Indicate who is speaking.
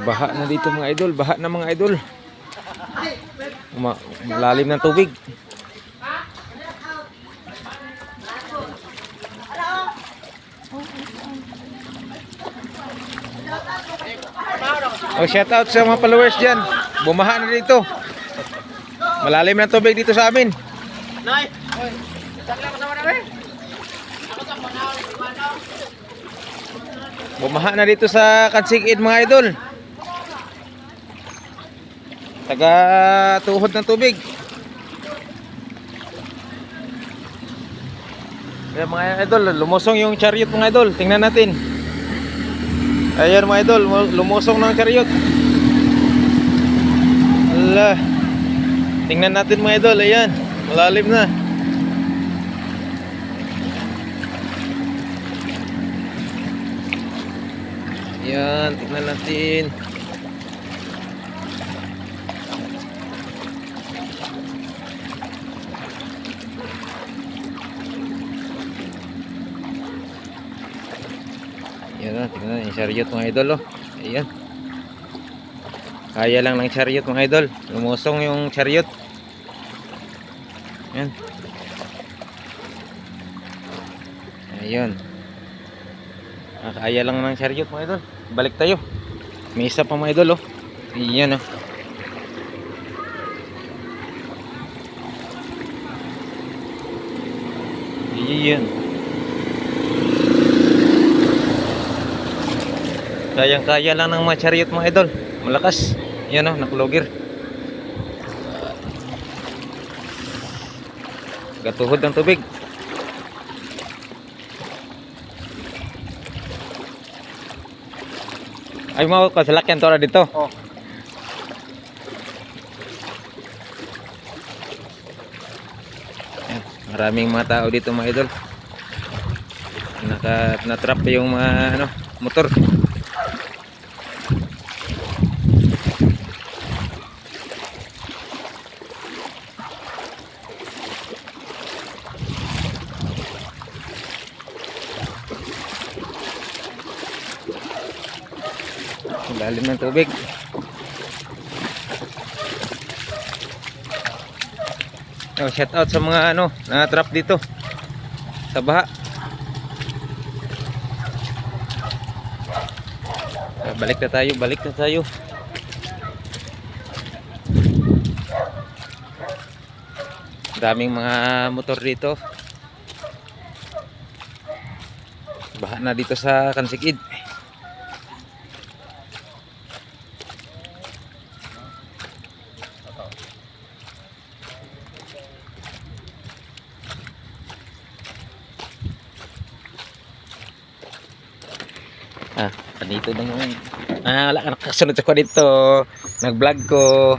Speaker 1: Baha na dito mga idol, baha na mga idol. Malalim ng tubig. Oh, shout out sa mga followers dyan. Bumaha na dito. Malalim ng tubig dito sa amin. Bumaha na dito sa Kansigid mga idol. Taga tuhod ng tubig. Ayan mga idol, lumusong yung chariot mga idol. Tingnan natin. Ayan mga idol, lumusong ng chariot. Ala. Tingnan natin mga idol, ayan. Malalim na. Ayan, tingnan natin. Ayan na, tingnan yung chariot mga idol oh. Ayan. Kaya lang ng chariot mga idol. Lumusong yung chariot. Ayan. Ayan. Kaya lang ng chariot mga idol. Balik tayo. May isa pa mga idol oh. Ayan oh. Ayan. Kayang-kaya lang ng mga chariot mga idol. Malakas. Yan o, nakulogir. Gatuhod ng tubig. Ay mau kasalakyan to dito.
Speaker 2: Oh.
Speaker 1: Ayan, maraming mga tao dito mga idol. Na-trap yung mga motor. Lalim ng tubig. Oh, shout out sa mga na-trap dito sa baha. Balik na tayo, balik na tayo. Daming mga motor dito. Baha na dito sa Kansigid. Dito na yung wala ka nakasunod ako dito, nag-vlog ko.